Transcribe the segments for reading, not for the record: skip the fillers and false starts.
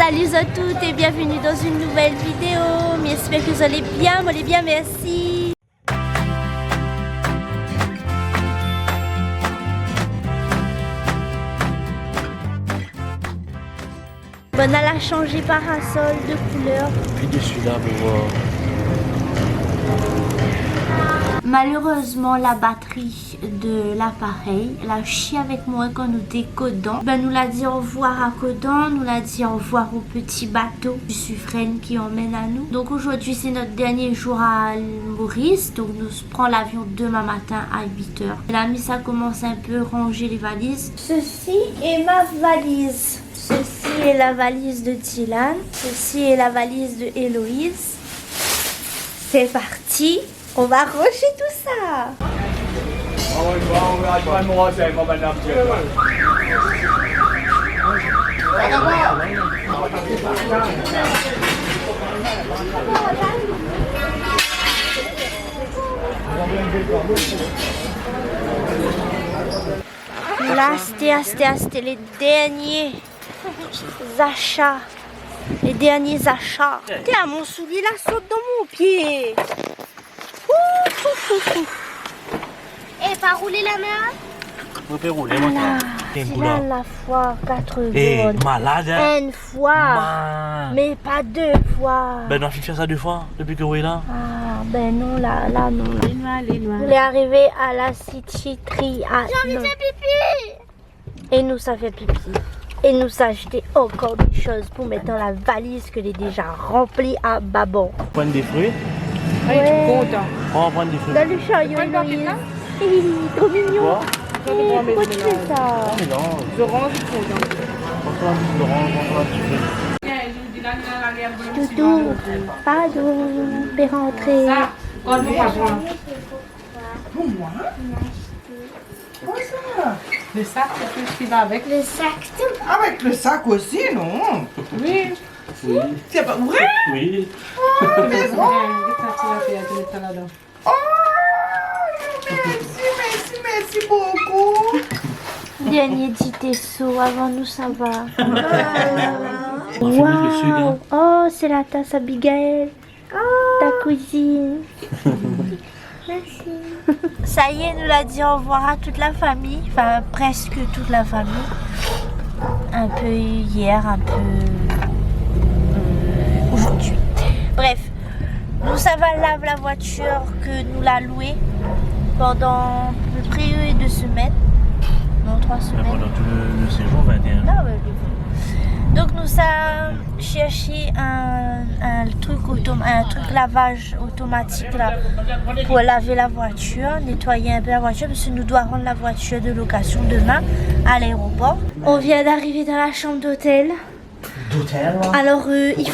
Salut à toutes et bienvenue dans une nouvelle vidéo. J'espère que vous allez bien, moi allez bien, merci. Bon, elle a changé parasol de couleur. Puis dessus là pour voir. Malheureusement, la batterie de l'appareil, elle a chié avec moi quand nous décodons. Ben, nous l'a dit au revoir à Codan, nous l'a dit au revoir au petit bateau du Suffren qui emmène à nous. Donc aujourd'hui, c'est notre dernier jour à Maurice. Donc nous prenons l'avion demain matin à 8h. L'ami, ça commence un peu à ranger les valises. Ceci est ma valise. Ceci est la valise de Dylan. Ceci est la valise de Héloïse. C'est parti. On va ranger tout ça. Là, c'était les derniers achats. Les derniers achats. Tiens, mon soulier là saute dans mon pied. Et pas rouler la main. On peut rouler maintenant. C'est là la fois 4 Et bonnes. malade hein. Une fois. Mais pas deux fois. Ben on a fait faire ça deux fois depuis que vous êtes là. Ah ben non là non. Les noirs. On est arrivé à la City Tree à J'ai envie de faire pipi. Et nous ça fait pipi. Et nous acheter encore des choses pour mettre dans la valise que est déjà remplie à babon. Prendre des fruits. Ouais. Content. On va prendre des fruits. Dans le chariot, Héloïse. Trop mignon. Quoi? Pourquoi tu fais ça? Ah mais non. Orange content. François a dit d'orange, on va un petit peu. Doudou, pardon, on peut rentrer. Le sac, c'est tout ce qui va avec. Le sac, Avec le sac aussi, non? Oui. Oui. C'est pas vrai? Oui. Oh, mais bon. Oh, merci beaucoup. dernier petit tesseau avant nous, ça va. On finit le sucre. Hein. Oh, c'est la tasse Abigail. Ta cousine. Merci. Ça y est, nous l'a dit au revoir à toute la famille. Enfin, presque toute la famille. Un peu hier, un peu aujourd'hui. Bref, nous, ça va laver la voiture que nous l'a louée pendant à peu près 2 semaines. Non, 3 semaines. Pendant tout le séjour 21. Non, ouais, donc nous avons cherché un truc lavage automatique là, pour laver la voiture, nettoyer un peu la voiture parce que nous devons rendre la voiture de location demain à l'aéroport. On vient d'arriver dans la chambre d'hôtel. Alors il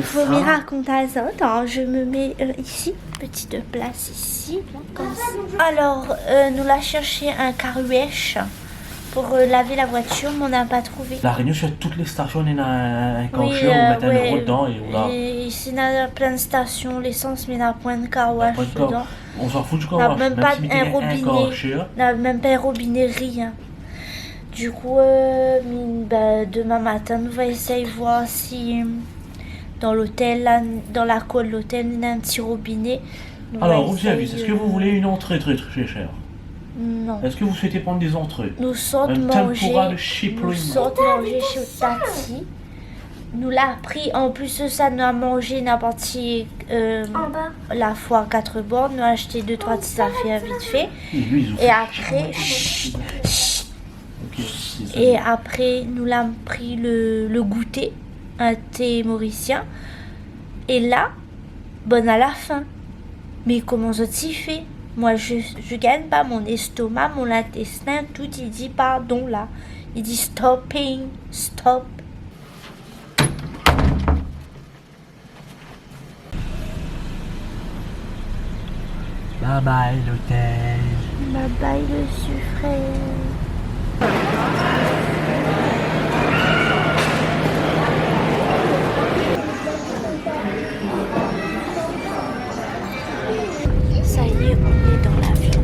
faut me raconter ça. Attends, je me mets ici, petite place ici, comme ça. Alors nous l'avons cherché un carouèche pour laver la voiture, mais on n'a pas trouvé. La Réunion, sur toutes les stations, il y a un caoutchouc, on met un euro dedans et voilà. Et ici, il y a plein de stations, l'essence, mais il n'y a point de carouage dedans. On s'en fout du Il n'y a carouage. même pas un robinet. Il n'y a même pas un robinet, rien. Du coup, demain matin, nous allons essayer de voir si dans l'hôtel, dans la cour de l'hôtel, il y a un petit robinet. Alors, vous avez vu, est-ce que vous voulez une entrée très chère? Non. Est-ce que vous souhaitez prendre des entrées? Nous sortons manger chez Tati. Nous l'a pris, en plus de ça, nous a mangé n'importe qui la fois 4 bornes. Nous a acheté 2-3 petites affaires vite fait. Et après, et après, nous l'avons pris le goûter, un thé mauricien. Et là, bonne à la fin. Mais comment ça s'y fait? Moi, je gagne pas mon estomac, mon intestin, tout. Il dit pardon là. Il dit stopping, stop. Bye bye l'hôtel. Bye bye le Suffren. Ça y est, on est dans l'avion.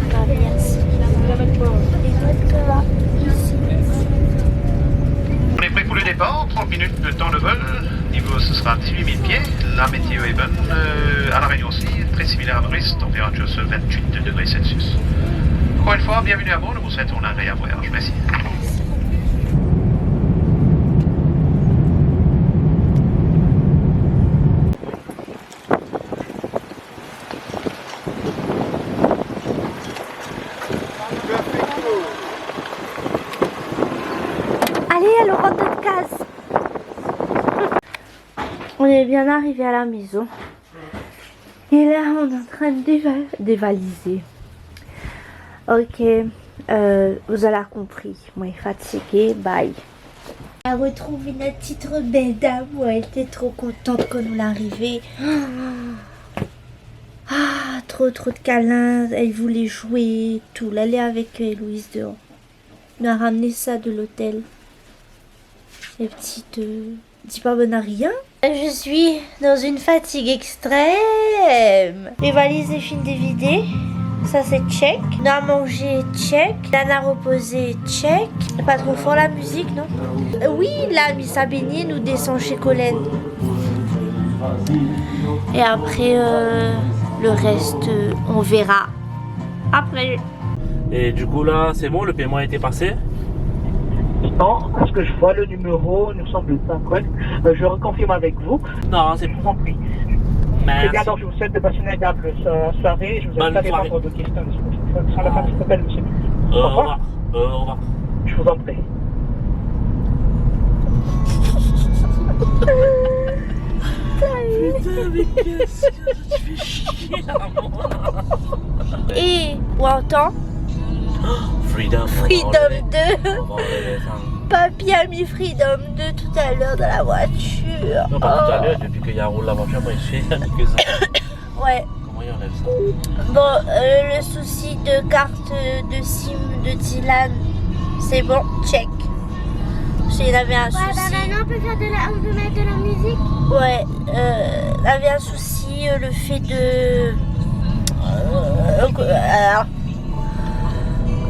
Pas bien. Et donc là, ici. départ, 30 minutes de temps de vol. Niveau, ce sera 18 000 pieds. La météo est bonne. À La Réunion aussi, très similaire à Maurice, température sur 28 degrés Celsius. Encore une fois, bienvenue à bord. Nous vous souhaitons un agréable voyage. Merci. Allez, alors rentre de case. On est bien arrivé à la maison. Et là, on est en train de dévaliser. Ok, vous avez compris. Moi, fatiguée, bye. On a retrouvé notre petite rebelle d'amour. Elle était trop contente quand nous l'arrivée. Ah, trop de câlins. Elle voulait jouer, tout. Elle est avec Héloïse dehors. On a ramené ça de l'hôtel. Les petites... dis pas bonne à rien. Je suis dans une fatigue extrême. Les valises et fines dévidées. Ça c'est check. On a mangé check. On a reposé check. Pas trop fort la musique, non? Oui, là, Miss a baigné, nous descend chez Colette. Et après, le reste, on verra. Après. Et du coup là, c'est bon, le paiement a été passé? Non, parce que je vois le numéro, il me semble pas correct. Je reconfirme avec vous. Non, c'est Je vous en prie. Merci. Eh bien, alors, je vous souhaite de passer une agréable soirée. Je vous Bonne invite à aller soirée. voir de questions. Sans la fin de s'appelle, monsieur. Au revoir. Au revoir. Je vous en prie. Putain, mais qu'est-ce que tu fais chier là, Et on entend Freedom. Freedom 2. On va enlever ça. Papy a mis Freedom 2 tout à l'heure dans la voiture. Non, pas tout à l'heure, depuis qu'il y a roule la voiture, moi, il fait quelques ans. Ouais. Comment il enlève ça? Bon, le souci de carte de SIM de Dylan, c'est bon, check. Il avait un souci. Maintenant on peut mettre de la musique. Ouais, il avait un souci, le fait de...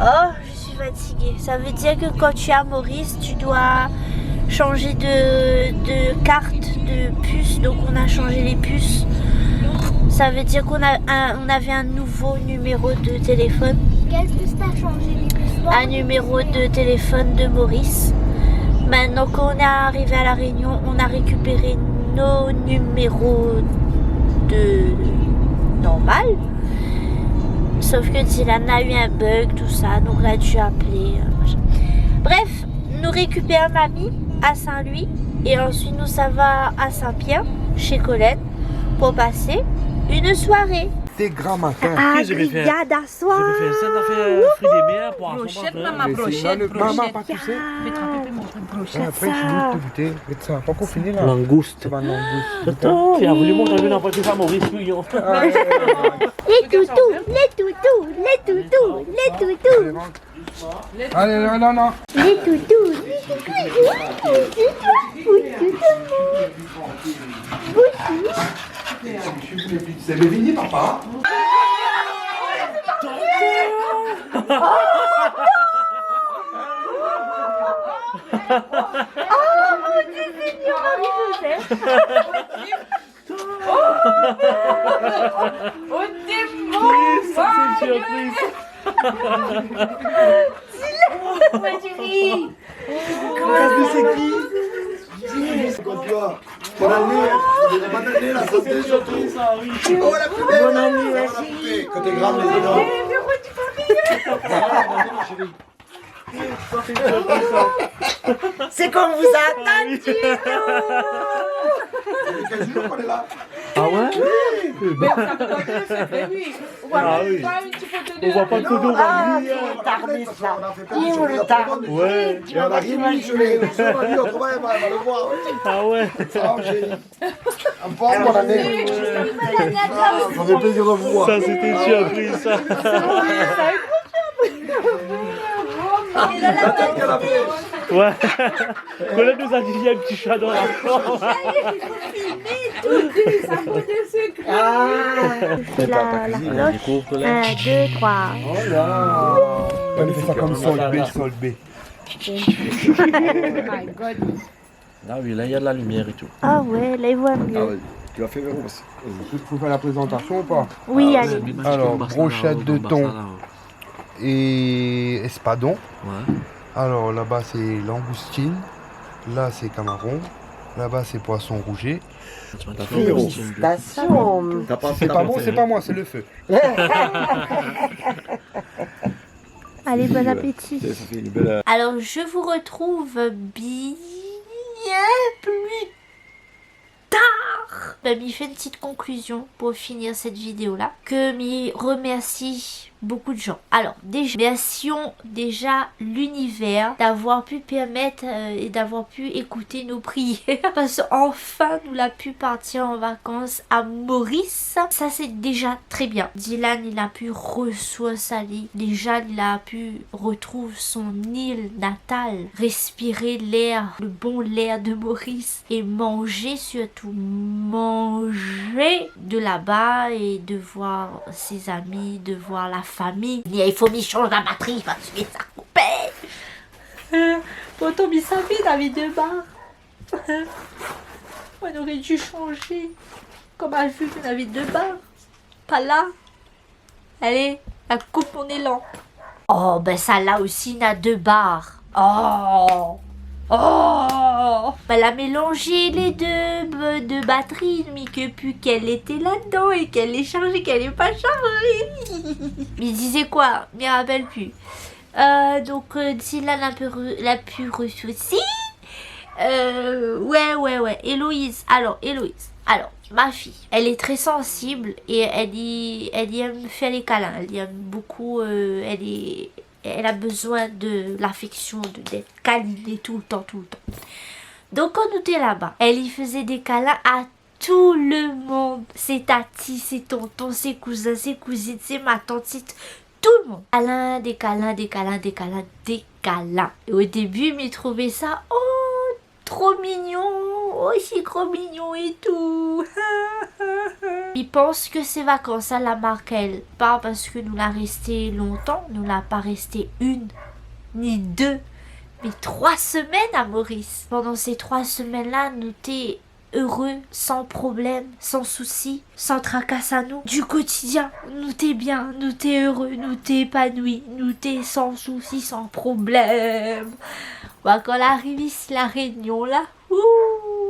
Oh, je suis fatiguée. Ça veut dire que quand tu es à Maurice, tu dois changer de carte, de puce. Donc on a changé les puces. Ça veut dire qu'on avait un nouveau numéro de téléphone. Qu'est-ce que t'as changé les puces? Un numéro de téléphone de Maurice. Maintenant qu'on est arrivé à La Réunion, on a récupéré nos numéros de normal. Sauf que Dylan a eu un bug, tout ça, donc là tu as appelé. Bref, nous récupérons mamie à Saint-Louis et ensuite nous ça va à Saint-Pierre chez Colette pour passer une soirée. C'est grand matin. Ah, je vais faire- brigade à soir. Je vais faire ça, on a fait fruits des mers pour un Brochette, fromage, maman, mais brochette, Maman, pas tu sais. Je vais tremper mon brochette. Après, je dis tout goûter. Et ça, pas qu'on finit là. Langouste. C'est pas langouste. Attends, il a voulu montrer une voiture à Maurice, lui. Les toutous, les toutous, les toutous, les toutous, Allez, non, non. les toutous, les toutous. C'est Bévigny, papa. Oh mon Dieu, Seigneur, Marie-Joseph. Oh, t'es C'est une surprise. Ma chérie. C'est qui? Quand toi, ton année, bonne année, la santé surtout. Oh la plus belle. Bonne année, merci. Quand t'es grave, les énormes. C'est comme vous attendez. Ça fait 15 jours qu'on est là. Ah ouais? Mais ça peut pas être secret, oui. On va Ah mettre oui. pas une petite photo de On voit pas de photo, Ah, Rami. tardé ça. On a fait plein de choses. Ouais. Et on a rien mis sur les réseaux. On a dit, on va le voir. Ah ouais. Ah, j'ai un bon bonne année. Ça fait plaisir de vous voir. Ça, c'était une surprise, ça. Ouais. Colette nous a dit qu'il y a un petit chat dans la chambre. La cloche. 1, 2, 3. Oh là. On fait ça comme Sol B, Sol B. Oh my God. Ah oui, là il y a de la lumière et tout. Ah ouais, là il voit mieux. Ah ouais, tu l'as fait Véro aussi. Il faut faire la présentation ou pas? Oui, Ah, allez. ouais, Alors, Barcelone, brochette de thon. Barcelone. Et espadon. Ouais. Alors là-bas c'est langoustine, là c'est camaron, là-bas c'est poisson rouget. T'as fait Véro. Félicitations. T'as pas C'est pas bon, c'est pas moi, c'est le feu. Allez, bon appétit. Ça fait une belle... Alors, je vous retrouve bien plus tard. Ben, m'y fait une petite conclusion pour finir cette vidéo-là. Que m'y remercie beaucoup de gens. Alors, remercions déjà l'univers d'avoir pu permettre et d'avoir pu écouter nos prières. Parce qu'enfin, nous l'a pu partir en vacances à Maurice. Ça, c'est déjà très bien. Dylan, il a pu ressourcer. Déjà, il a pu retrouver son île natale, respirer l'air, le bon l'air de Maurice et manger surtout. Manger de là-bas et de voir ses amis, de voir la famille. Il faut m'y changer la batterie parce que ça coupait. Pourtant, il savait David de bar. On aurait dû changer. Comme a vu David de bar. Pas là. Allez, la coupe mon élan. Oh, ben ça là aussi n'a 2 barres. Oh. Oh, elle a mélangé les deux batteries, mais que plus qu'elle était là-dedans et qu'elle est chargée, qu'elle n'est pas chargée. Mais il disait quoi? Je ne me rappelle plus. Donc, Dylan l'a pu ressourcer. Ouais. Héloïse. Alors, ma fille, elle est très sensible et elle aime faire les câlins. Elle aime beaucoup, elle a besoin de l'affection, d'être câlinée tout le temps. Donc quand nous étions là-bas, elle y faisait des câlins à tout le monde. Ses tatis, ses tontons, ses cousins, ses cousines, ses ma tante, tout le monde. Des câlins. Et au début, il trouvait ça, oh, trop mignon, aussi trop mignon et tout. Il pense que ces vacances, ça la marque elle. Pas parce que nous l'a resté longtemps, nous l'a pas resté 1 ni 2, mais 3 semaines à Maurice. Pendant ces 3 semaines-là, nous t'es heureux, sans problème, sans souci, sans tracasse à nous. Du quotidien, nous t'es bien, nous t'es heureux, nous t'es épanoui, nous t'es sans souci, sans problème. Bah, quand elle arrive ici, la réunion là,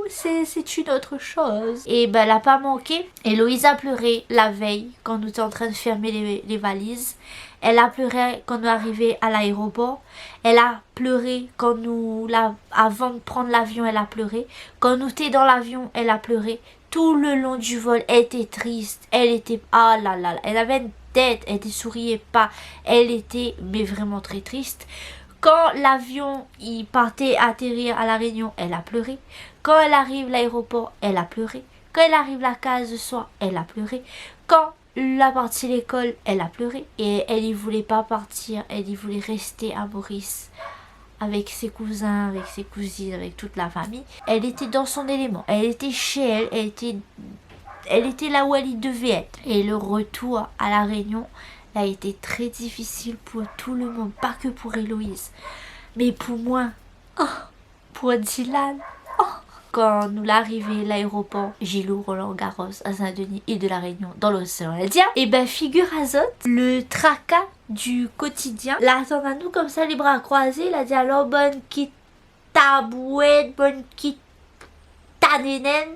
c'est une autre chose. Et ben elle a pas manqué. Héloïse a pleuré la veille quand nous étions en train de fermer les valises. Elle a pleuré quand nous arrivés à l'aéroport. Elle a pleuré quand avant de prendre l'avion, elle a pleuré. Quand nous étions dans l'avion, elle a pleuré. Tout le long du vol, elle était triste. Elle était, ah là là, elle avait une tête, elle ne souriait pas. Elle était, mais vraiment très triste. Quand l'avion il partait atterrir à La Réunion, elle a pleuré. Quand elle arrive à l'aéroport, elle a pleuré. Quand elle arrive à la case de soir, elle a pleuré. Quand elle a parti à l'école, elle a pleuré. Et elle ne voulait pas partir, elle y voulait rester à Maurice. Avec ses cousins, avec ses cousines, avec toute la famille. Elle était dans son élément. Elle était chez elle, elle était là où elle devait être. Et le retour à La Réunion a été très difficile pour tout le monde, pas que pour Héloïse, mais pour moi, pour Dylan. Quand nous l'arrivée à l'aéroport Gilou Roland Garros à Saint-Denis, île de la Réunion, dans l'océan Indien, et ben figure azote, le tracas du quotidien l'attend à nous comme ça, les bras croisés. Il a dit alors bonne quitte tabouette, bonne quitte ta nénène.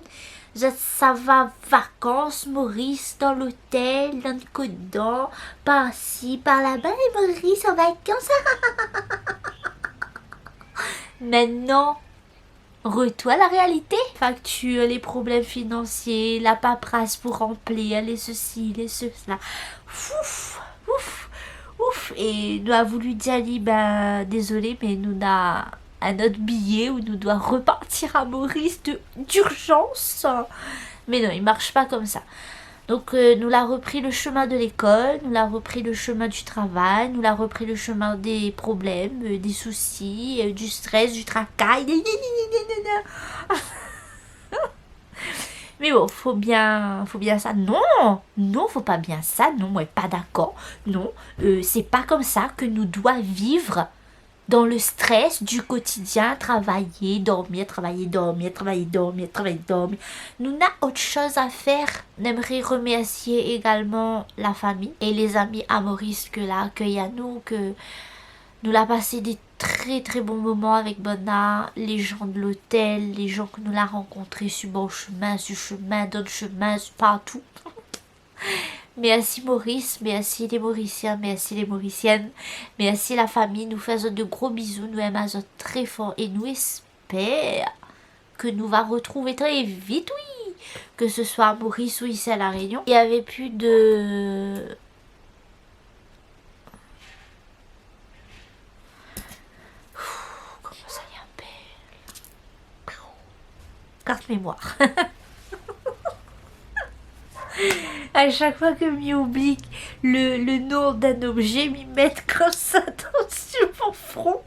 Ça va vacances, Maurice, dans l'hôtel, dans le Côte d'Or, par-ci, par-là-bas, et Maurice en vacances. Maintenant, retour à la réalité. Facture, les problèmes financiers, la paperasse pour remplir, les ceci, les cela. Ouf. Et nous a voulu dire, ben, désolé, mais nous n'a un autre billet où nous doit repartir à Maurice d'urgence. Mais non, il marche pas comme ça. Donc nous l'a repris le chemin de l'école, nous l'a repris le chemin du travail, nous l'a repris le chemin des problèmes, des soucis, du stress, du tracas. Mais bon, faut bien ça. Non, faut pas bien ça. Non, moi, pas d'accord. Non, c'est pas comme ça que nous doit vivre dans le stress du quotidien, travailler, dormir, travailler, dormir, travailler, dormir, travailler, dormir. Nous n'avons autre chose à faire. J'aimerais remercier également la famille et les amis à Maurice que l'a accueilli à nous, que nous l'a passé des très très bons moments avec Bonna, les gens de l'hôtel, les gens que nous l'a rencontrés sur bon chemin, sur chemin, dans le chemin, partout. Merci Maurice, merci les Mauriciens, merci les Mauriciennes, merci la famille. Nous faisons de gros bisous, nous aimons très fort et nous espérons que nous va retrouver très vite, oui. Que ce soit à Maurice ou ici à La Réunion. Il n'y avait plus de... Comment ça y appelle? Carte mémoire. À chaque fois que m'y oublie le nom d'un objet, m'y mettre comme ça sur mon front.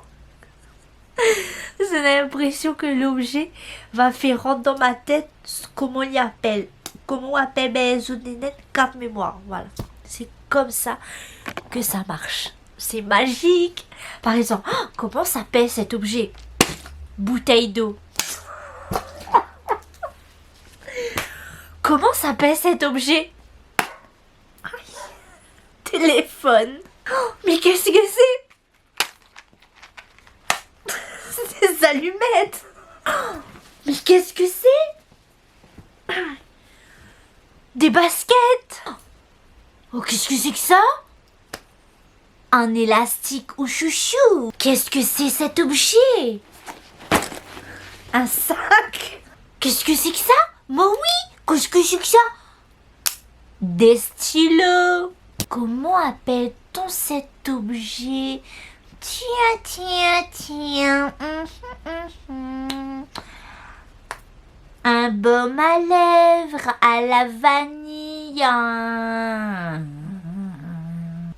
J'ai l'impression que l'objet va faire rentrer dans ma tête comment il appelle. Comment on appelle Zonénette carte mémoire. Voilà. C'est comme ça que ça marche. C'est magique. Par exemple, comment s'appelle cet objet? Bouteille d'eau. Comment s'appelle cet objet? Téléphone. Mais qu'est-ce que c'est? Des allumettes. Mais qu'est-ce que c'est? Des baskets. Oh, qu'est-ce que c'est que ça? Un élastique ou chouchou. Qu'est-ce que c'est cet objet? Un sac. Qu'est-ce que c'est que ça? Moi oui. Qu'est-ce que c'est que ça? Des stylos. Comment appelle-t-on cet objet? Tiens. Un baume à lèvres à la vanille.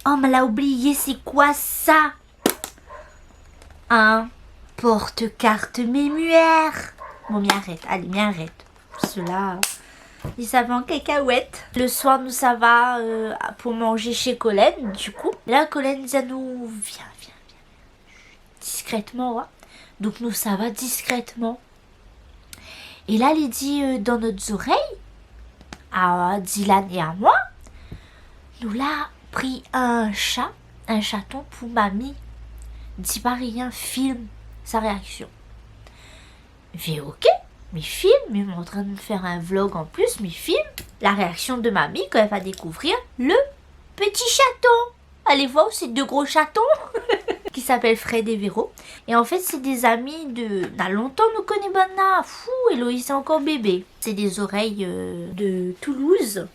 Oh, mais l'a oublié, c'est quoi ça? Un porte-carte mémoire. Bon, mais arrête, allez, mais arrête. Cela... Il s'avait en cacahuète. Le soir, nous, ça va pour manger chez Colette, du coup. Là, Colette, ça nous... Viens. Discrètement, ouais. Donc, nous, ça va discrètement. Et là, il dit dans nos oreilles, à Dylan et à moi, nous l'a pris un chaton pour mamie. Dis pas rien, filme sa réaction. J'ai ok. Mais filme, mais en train de me faire un vlog en plus, mais filme la réaction de mamie quand elle va découvrir le petit chaton. Allez voir, c'est deux gros chatons qui s'appellent Fred et Véro. Et en fait, c'est des amis de... Dans longtemps, nous connaissons Bonna. Fou, Héloïse est encore bébé. C'est des oreilles de Toulouse.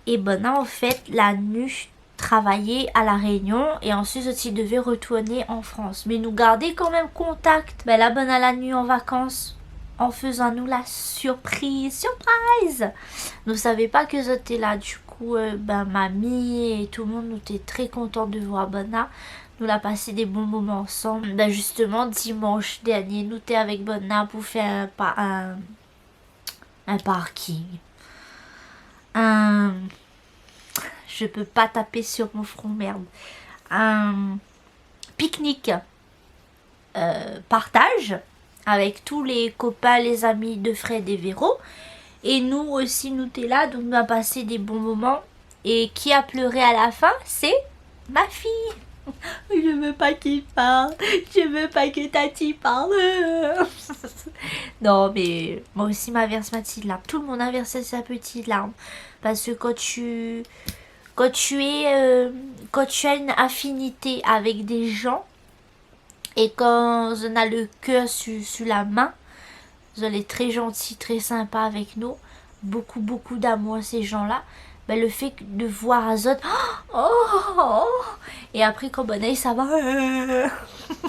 Et Bonna, en fait, la nuit travailler à La Réunion et ensuite il devait retourner en France. Mais nous garder quand même contact. Ben là, Bonna la nuit en vacances. En faisant nous la surprise. Nous ne savions pas que j'étais là. Du coup, mamie et tout le monde, nous étions très contents de voir Bonna. Nous l'a passé des bons moments ensemble. Ben justement, dimanche dernier, nous étions avec Bonna pour faire un parking. Je peux pas taper sur mon front, merde. Un pique-nique. Partage. Avec tous les copains, les amis de Fred et Véro. Et nous aussi, nous étions là. Donc, on a passé des bons moments. Et qui a pleuré à la fin? C'est ma fille. Je veux pas qu'il parle. Je veux pas que Tati parle. Non, mais moi aussi, ma verse ma petite larme. Tout le monde a versé sa petite larme. Parce que quand tu as une affinité avec des gens, et quand on a le cœur sur la main, vous êtes très gentils, très sympas avec nous, beaucoup d'amour à ces gens-là, ben le fait de voir Azot, et après quand Bonnet ça va,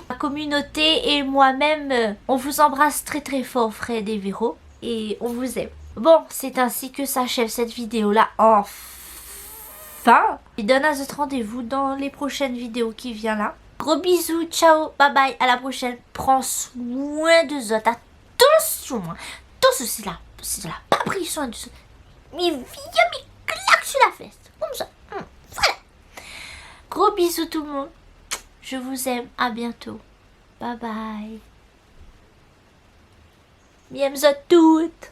la communauté et moi-même, on vous embrasse très fort Fred et Véro, et on vous aime. Bon, c'est ainsi que s'achève cette vidéo-là, enfin. Je donne à Azot rendez-vous dans les prochaines vidéos qui viennent là. Gros bisous, ciao, bye bye, à la prochaine. Prends soin de Zot. Attention, c'est là, pas pris soin de Zot. Mais viens, mais claque sur la fesse. Comme ça. Voilà. Gros bisous tout le monde. Je vous aime, à bientôt. Bye bye. Miams à toutes.